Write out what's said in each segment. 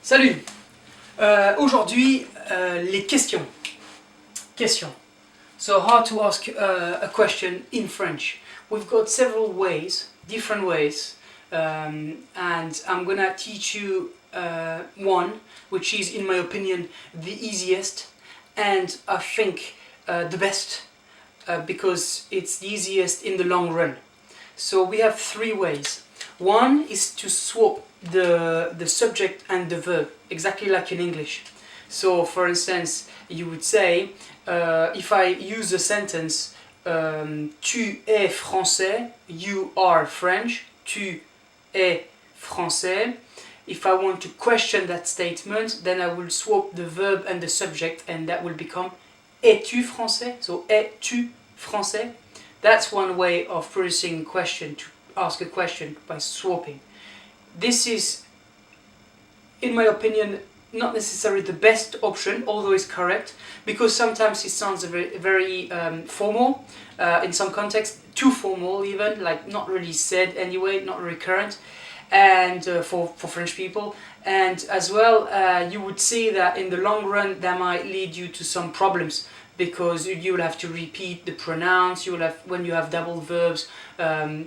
Salut. Aujourd'hui, les questions. So how to ask a question in French. We've got several ways, different ways, and I'm gonna teach you one, which is, in my opinion, the easiest, and I think the best, because it's the easiest in the long run. So we have three ways. One is to swap the subject and the verb, exactly like in English. So for instance, you would say, if I use the sentence, tu es français, you are French, tu es français. If I want to question that statement, then I will swap the verb and the subject, and that will become es-tu français? So es-tu français? That's one way of producing a question, to ask a question by swapping. This is, in my opinion, not necessarily the best option, although it's correct, because sometimes it sounds very formal, in some contexts, too formal even, like not really said anyway, not recurrent, and for French people. And as well, you would see that in the long run that might lead you to some problems, because you will have to repeat the pronouns, you will have, when you have double verbs,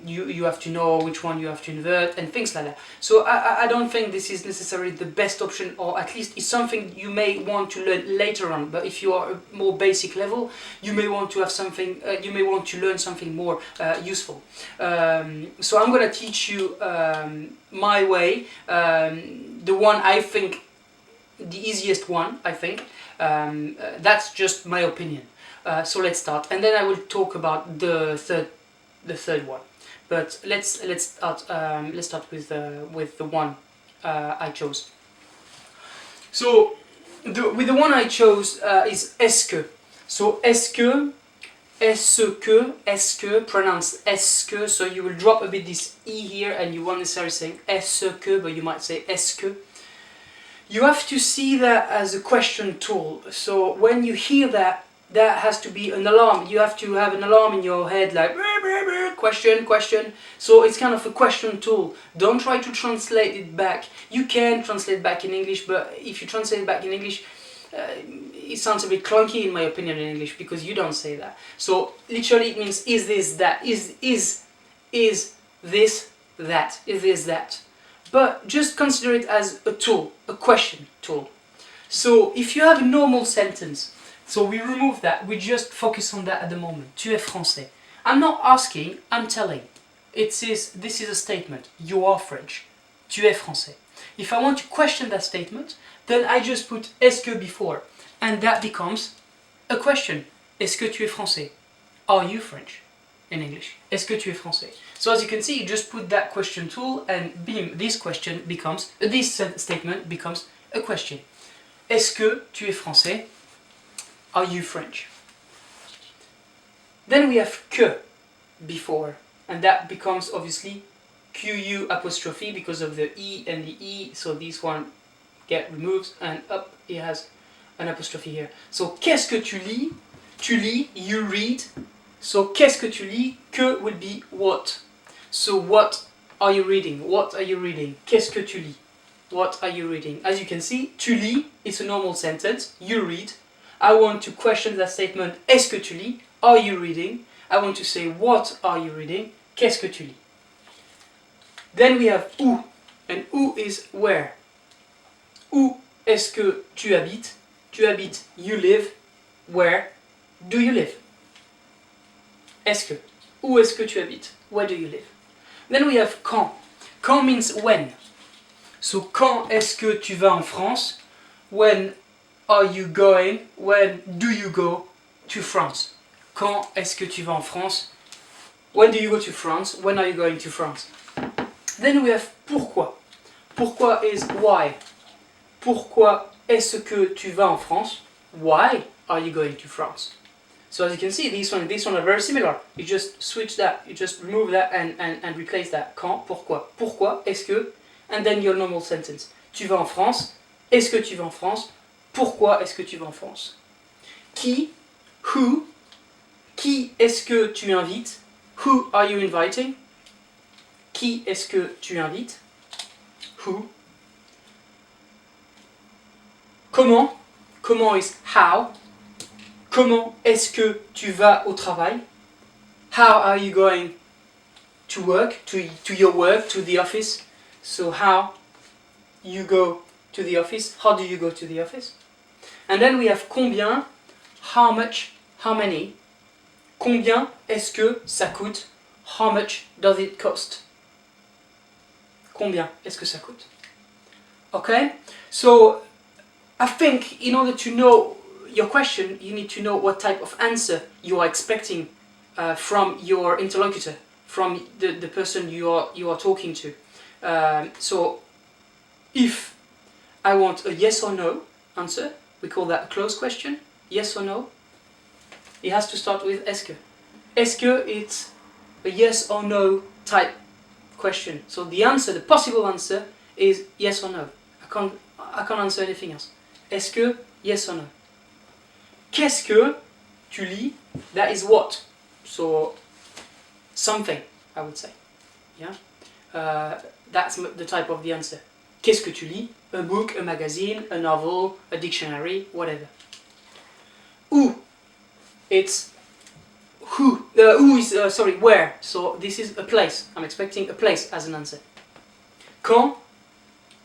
you have to know which one you have to invert and things like that. So I don't think this is necessarily the best option, or at least it's something you may want to learn later on. But if you are a more basic level, you may want to have something, you may want to learn something more useful. So I'm going to teach you my way, the one I think, the easiest one, I think. That's just my opinion. So let's start, and then I will talk about the third one. But let's start with the one I chose. So with the one I chose is est-ce que. So est-ce que, pronounce est-ce que. So you will drop a bit this e here, and you won't necessarily say est-ce que, but you might say est-ce que. You have to see that as a question tool. So when you hear that, that has to be an alarm. You have to have an alarm in your head, like question. So it's kind of a question tool. Don't try to translate it back. You can translate back in English, but if you translate it back in English, it sounds a bit clunky in my opinion in English, because you don't say that. So literally it means, is this that? Is this that? Is this that? But just consider it as a tool, a question tool. So if you have a normal sentence, so we remove that, we just focus on that at the moment. Tu es français. I'm not asking, I'm telling. This is a statement. You are French. Tu es français. If I want to question that statement, then I just put est-ce que before, and that becomes a question. Est-ce que tu es français? Are you French? In English. Est-ce que tu es français? So as you can see, you just put that question tool, and bim, this statement becomes a question. Est-ce que tu es français? Are you French? Then we have que before, and that becomes obviously QU apostrophe because of the E and the E, so this one get removed, and up it has an apostrophe here. So qu'est-ce que tu lis? Tu lis, you read. So qu'est-ce que tu lis? Que will be what. So what are you reading? What are you reading? Qu'est-ce que tu lis? What are you reading? As you can see, tu lis is a normal sentence. You read. I want to question that statement. Est-ce que tu lis? Are you reading? I want to say, what are you reading? Qu'est-ce que tu lis? Then we have où, and où is where. Où est-ce que tu habites? Tu habites, you live. Where do you live? Est-ce que. Où est-ce que tu habites? Where do you live? Then we have quand. Quand means when. So quand est-ce que tu vas en France? When are you going? When do you go to France? Quand est-ce que tu vas en France? When do you go to France? When are you going to France? Then we have pourquoi. Pourquoi is why. Pourquoi est-ce que tu vas en France? Why are you going to France? So as you can see, this one are very similar. You just switch that, you just remove that and replace that. Quand, pourquoi. Pourquoi, est-ce que, and then your normal sentence. Tu vas en France, est-ce que tu vas en France? Pourquoi est-ce que tu vas en France? Qui, who, qui est-ce que tu invites? Who are you inviting? Qui est-ce que tu invites? Who. Comment, comment is how. Comment est-ce que tu vas au travail? How are you going to work, to your work, to the office? So how you go to the office, how do you go to the office? And then we have combien, how much, how many. Combien est-ce que ça coûte? How much does it cost? Combien est-ce que ça coûte? Okay, so I think in order to know your question, you need to know what type of answer you are expecting from your interlocutor, from the person you are talking to. So if I want a yes or no answer, we call that a closed question, yes or no. It has to start with est-ce que. Est-ce que it's a yes or no type question. So the answer, the possible answer is yes or no. I can't answer anything else. Est-ce que, yes or no. Qu'est-ce que tu lis? That is what. So something, I would say. Yeah. That's the type of the answer. Qu'est-ce que tu lis? A book, a magazine, a novel, a dictionary, whatever. Où? It's who. Who is where. So this is a place. I'm expecting a place as an answer. Quand?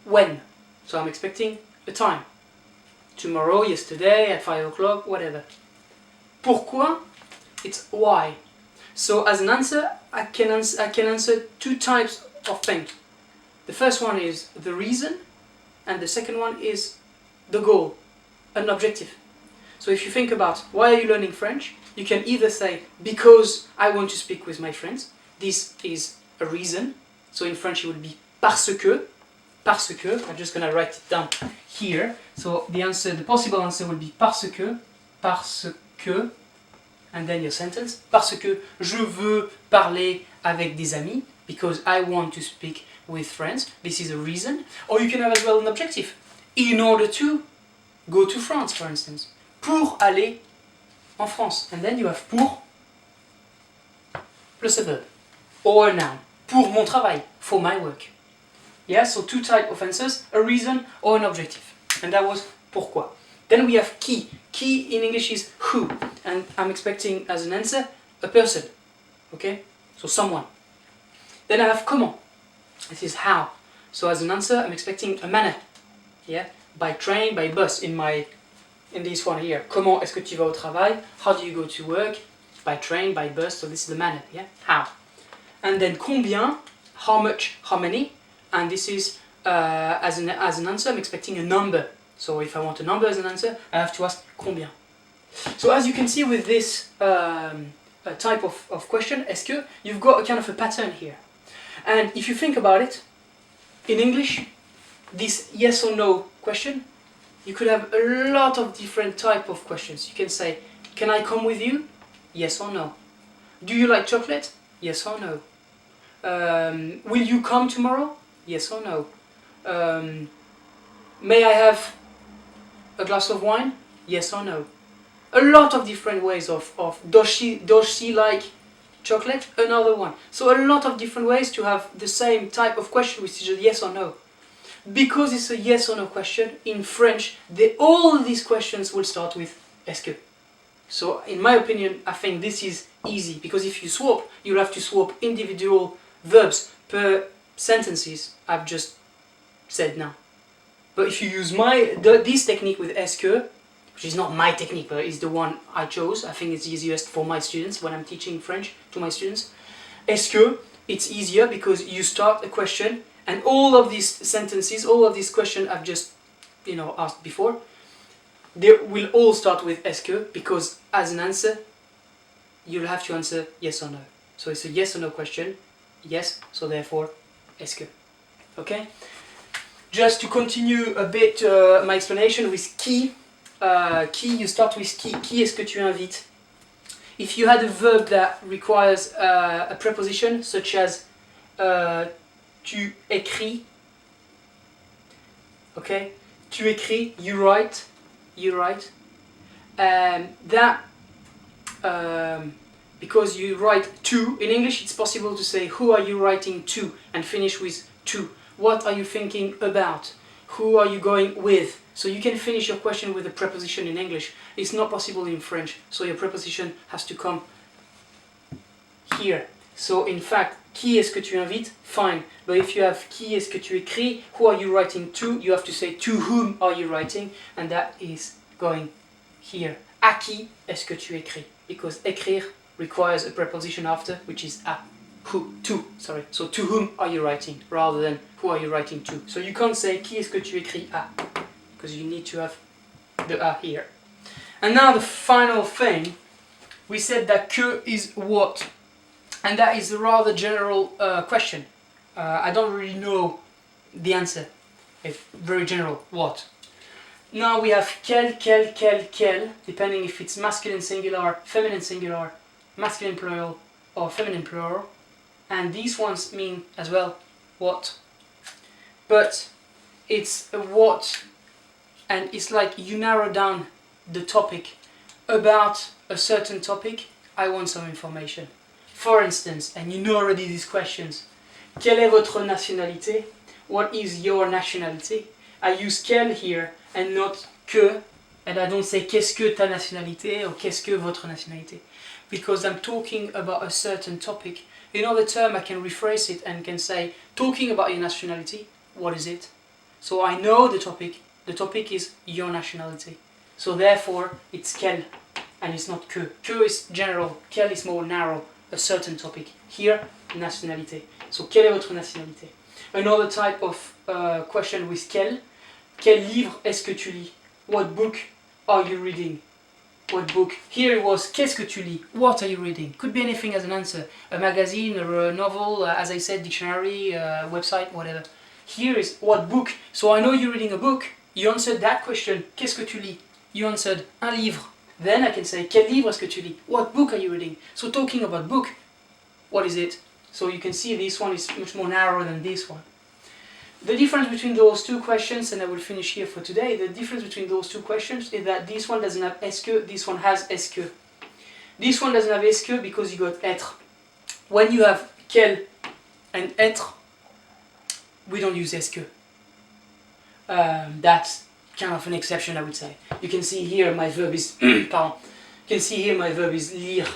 When. So I'm expecting a time. Tomorrow, yesterday, at 5 o'clock, whatever. Pourquoi? It's why. So as an answer, I can answer two types of things. The first one is the reason, and the second one is the goal, an objective. So if you think about why are you learning French, you can either say because I want to speak with my friends. This is a reason. So in French it would be parce que. Parce que. I'm just gonna write it down here. So the possible answer will be parce que, and then your sentence. Parce que je veux parler avec des amis. Because I want to speak with friends. This is a reason. Or you can have as well an objective. In order to go to France, for instance. Pour aller en France. And then you have pour plus a verb. Or a noun. Pour mon travail. For my work. Yeah, so two types of answers. A reason or an objective. And that was pourquoi. Then we have qui. Qui in English is who. And I'm expecting as an answer a person. Okay? So someone. Then I have comment. This is how. So as an answer, I'm expecting a manner. Yeah, by train, by bus. In this one here. Comment est-ce que tu vas au travail? How do you go to work? By train, by bus. So this is the manner. Yeah, how. And then combien? How much? How many? And this is as an answer, I'm expecting a number. So if I want a number as an answer, I have to ask combien. So as you can see with this type of question, est-ce que, you've got a kind of a pattern here. And if you think about it, in English, this yes or no question, you could have a lot of different type of questions. You can say, can I come with you? Yes or no. Do you like chocolate? Yes or no. Will you come tomorrow? Yes or no. May I have a glass of wine? Yes or no. A lot of different ways of does she like chocolate? Another one. So a lot of different ways to have the same type of question, which is a yes or no. Because it's a yes or no question, in French, all these questions will start with est-ce que. So in my opinion, I think this is easy, because if you swap, you'll have to swap individual verbs per sentences I've just said now. But if you use this technique with est-ce que, which is not my technique, but is the one I chose, I think it's easiest for my students when I'm teaching French to my students. Est-ce que, it's easier because you start a question and all of these sentences, all of these questions I've just asked before, they will all start with est-ce que, because as an answer you'll have to answer yes or no. So it's a yes or no question. Yes, so therefore est-ce que. Okay? Just to continue a bit my explanation with qui. Qui, you start with qui. Qui est-ce que tu invites? If you had a verb that requires a preposition, such as tu écris, okay? Tu écris, you write, because you write to, in English it's possible to say who are you writing to and finish with to. What are you thinking about? Who are you going with? So you can finish your question with a preposition in English. It's not possible in French, so your preposition has to come here. So in fact, qui est-ce que tu invites? Fine. But if you have qui est-ce que tu écris, who are you writing to? You have to say to whom are you writing? And that is going here. À qui est-ce que tu écris? Because écrire requires a preposition after, which is à. Who, to, sorry. So to whom are you writing, rather than who are you writing to. So you can't say qui est-ce que tu écris à, because you need to have the à here. And now the final thing, we said that que is what, and that is a rather general question. I don't really know the answer. It's very general. What? Now we have quel, depending if it's masculine singular, masculine plural, or feminine plural. And these ones mean as well what. But it's a what, and it's like you narrow down the topic. About a certain topic, I want some information. For instance, and you know already these questions, quelle est votre nationalité? What is your nationality? I use quel here and not que, and I don't say qu'est-ce que ta nationalité or qu'est-ce que votre nationalité, because I'm talking about a certain topic. In other term, I can rephrase it and can say, talking about your nationality, what is it? So I know the topic is your nationality. So therefore, it's quel, and it's not que. Que is general, quel is more narrow, a certain topic. Here, nationalité. So quelle est votre nationalité? Another type of question with quel livre est-ce que tu lis? What book are you reading? What book? Here it was, qu'est-ce que tu lis? What are you reading? Could be anything as an answer. A magazine, a novel, as I said, dictionary, website, whatever. Here is, what book? So I know you're reading a book. You answered that question, qu'est-ce que tu lis? You answered, un livre. Then I can say, quel livre est-ce que tu lis? What book are you reading? So talking about book, what is it? So you can see this one is much more narrow than this one. The difference between those two questions, and I will finish here for today, the difference between those two questions is that this one doesn't have est-ce que, this one has est-ce que. This one doesn't have est-ce que because you got être. When you have quel and être, we don't use est-ce que. That's kind of an exception, I would say. You can see here my verb is pardon. You can see here my verb is lire,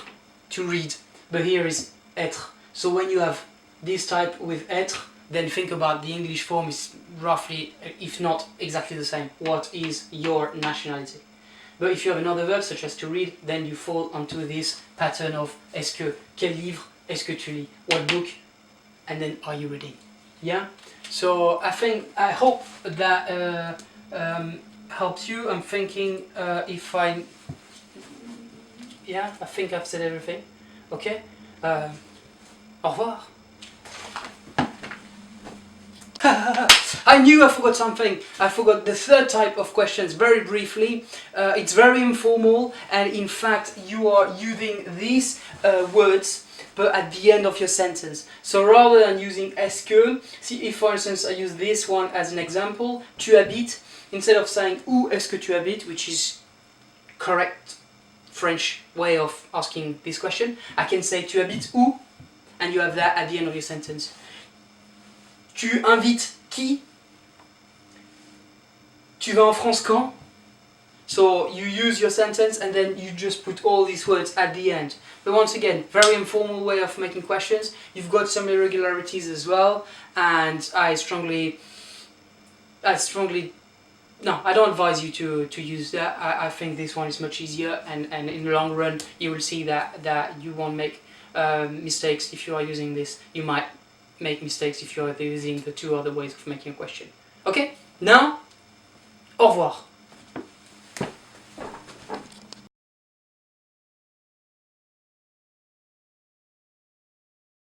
to read, but here is être. So when you have this type with être, then think about the English form is roughly, if not exactly the same. What is your nationality? But if you have another verb such as to read, then you fall onto this pattern of est-ce que, quel livre est-ce que tu lis? What book? And then are you reading? Yeah? So I hope that helps you. I'm thinking I think I've said everything. Okay? Au revoir. I knew I forgot something. I forgot the third type of questions very briefly. It's very informal, and in fact you are using these words but at the end of your sentence. So rather than using est-ce que, see if for instance I use this one as an example, tu habites, instead of saying où est-ce que tu habites, which is correct French way of asking this question, I can say tu habites où, and you have that at the end of your sentence. Tu invites qui? Tu vas en France quand? So you use your sentence and then you just put all these words at the end. But once again, very informal way of making questions. You've got some irregularities as well, and I don't advise you to use that. I think this one is much easier, and in the long run you will see that you won't make mistakes if you are using this. You might make mistakes if you are using the two other ways of making a question. Okay? Now, au revoir.